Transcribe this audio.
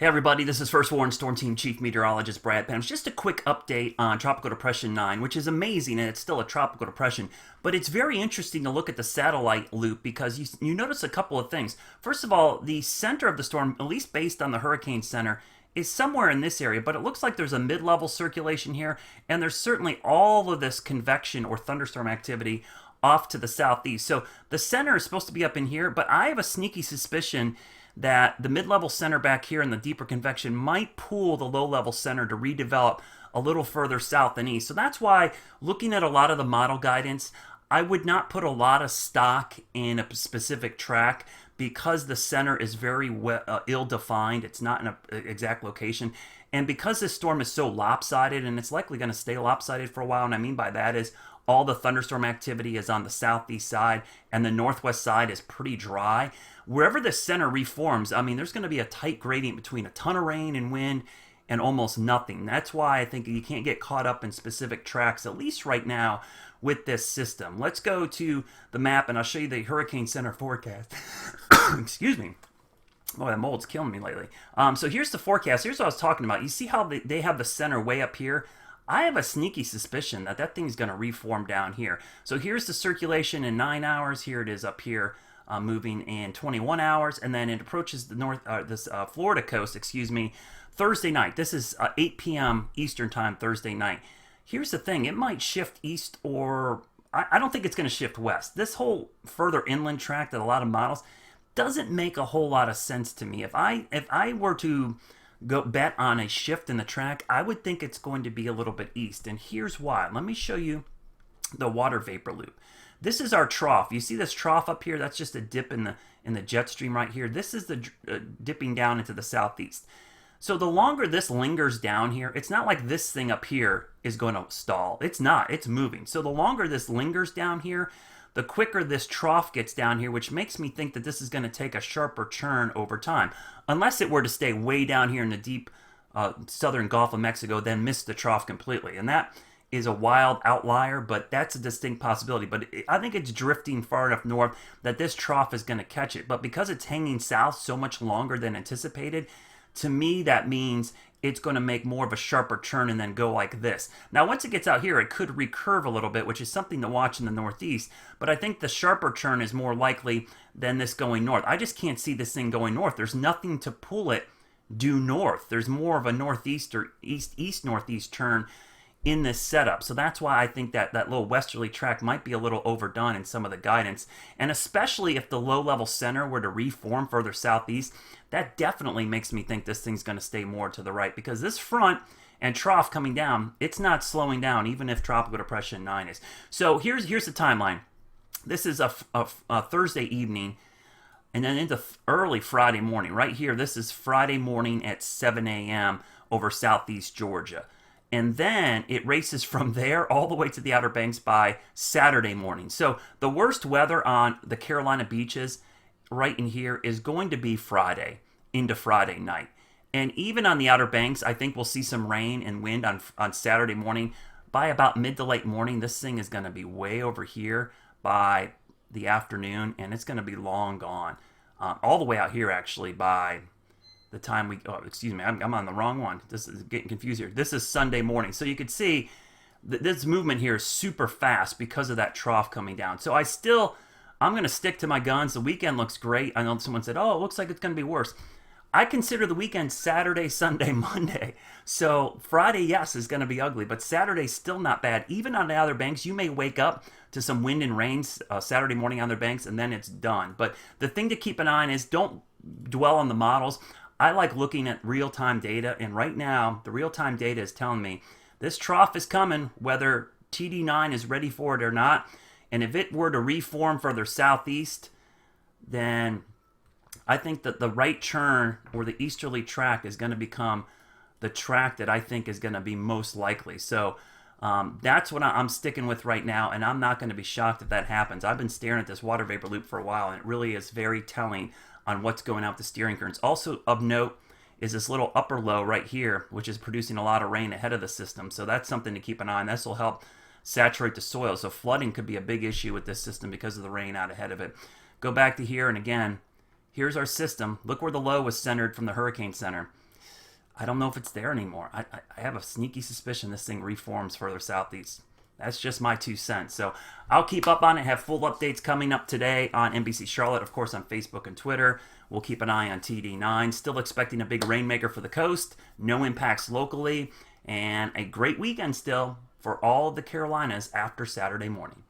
Hey everybody, this is First Warning Storm Team Chief Meteorologist Brad Pams. Just a quick update on Tropical Depression 9, which is amazing and it's still a tropical depression. But it's very interesting to look at the satellite loop because you notice a couple of things. First of all, the center of the storm, at least based on the hurricane center, is somewhere in this area, but it looks like there's a mid-level circulation here, and there's certainly all of this convection or thunderstorm activity off to the southeast. So the center is supposed to be up in here, but I have a sneaky suspicion that the mid-level center back here in the deeper convection might pull the low-level center to redevelop a little further south and east. So that's why, looking at a lot of the model guidance, I would not put a lot of stock in a specific track because the center is very ill-defined. It's not in an exact location. And because this storm is so lopsided, and it's likely going to stay lopsided for a while, and I mean by that is all the thunderstorm activity is on the southeast side, and the northwest side is pretty dry. Wherever the center reforms, I mean, there's going to be a tight gradient between a ton of rain and wind and almost nothing. That's why I think you can't get caught up in specific tracks, at least right now, with this system. Let's go to the map, and I'll show you the Hurricane Center forecast. Excuse me. Oh, that mold's killing me lately. So here's the forecast. Here's what I was talking about. You see how they have the center way up here? I have a sneaky suspicion that that thing's going to reform down here. So here's the circulation in 9 hours. Here it is up here. Moving in 21 hours, and then it approaches the Florida coast, Thursday night. This is 8 p.m. Eastern time, Thursday night. Here's the thing, it might shift east, or I don't think it's going to shift west. This whole further inland track that a lot of models doesn't make a whole lot of sense to me. If I were to go bet on a shift in the track, I would think it's going to be a little bit east, and here's why. Let me show you the water vapor loop. This is our trough. You see this trough up here? That's just a dip in the jet stream right here. This is the dipping down into the southeast. So the longer this lingers down here, it's not like this thing up here is going to stall. It's not. It's moving. So the longer this lingers down here, the quicker this trough gets down here, which makes me think that this is going to take a sharper turn over time. Unless it were to stay way down here in the deep southern Gulf of Mexico, then miss the trough completely. And that is a wild outlier, but that's a distinct possibility. But I think it's drifting far enough north that this trough is going to catch it. But because it's hanging south so much longer than anticipated, to me that means it's going to make more of a sharper turn and then go like this. Now, once it gets out here, it could recurve a little bit, which is something to watch in the northeast. But I think the sharper turn is more likely than this going north. I just can't see this thing going north. There's nothing to pull it due north. There's more of a northeast or east-northeast turn in this setup. So that's why I think that little westerly track might be a little overdone in some of the guidance. And especially if the low-level center were to reform further southeast, that definitely makes me think this thing's going to stay more to the right, because this front and trough coming down, it's not slowing down, even if Tropical Depression 9 is. So here's the timeline. This is a Thursday evening, and then into early Friday morning. Right here, this is Friday morning at 7 a.m. over southeast Georgia. And then it races from there all the way to the Outer Banks by Saturday morning. So the worst weather on the Carolina beaches right in here is going to be Friday into Friday night. And even on the Outer Banks, I think we'll see some rain and wind on Saturday morning. By about mid to late morning, this thing is going to be way over here by the afternoon, and it's going to be long gone. All the way out here, actually, by the time I'm on the wrong one. This is getting confused here. This is Sunday morning. So you can see that this movement here is super fast because of that trough coming down. So I'm going to stick to my guns. The weekend looks great. I know someone said, oh, it looks like it's going to be worse. I consider the weekend Saturday, Sunday, Monday. So Friday, yes, is going to be ugly, but Saturday's still not bad. Even on the Outer Banks, you may wake up to some wind and rain Saturday morning on their banks, and then it's done. But the thing to keep an eye on is don't dwell on the models. I like looking at real-time data, and right now, the real-time data is telling me this trough is coming, whether TD9 is ready for it or not. And if it were to reform further southeast, then I think that the right turn or the easterly track is going to become the track that I think is going to be most likely. So that's what I'm sticking with right now, and I'm not going to be shocked if that happens. I've been staring at this water vapor loop for a while, and it really is very telling on what's going out the steering currents. Also of note is this little upper low right here, which is producing a lot of rain ahead of the system. So that's something to keep an eye on. This will help saturate the soil. So flooding could be a big issue with this system because of the rain out ahead of it. Go back to here, and again, here's our system. Look where the low was centered from the hurricane center. I don't know if it's there anymore. I have a sneaky suspicion this thing reforms further southeast. That's just my 2 cents. So I'll keep up on it. Have full updates coming up today on NBC Charlotte, of course, on Facebook and Twitter. We'll keep an eye on TD9. Still expecting a big rainmaker for the coast. No impacts locally. And a great weekend still for all of the Carolinas after Saturday morning.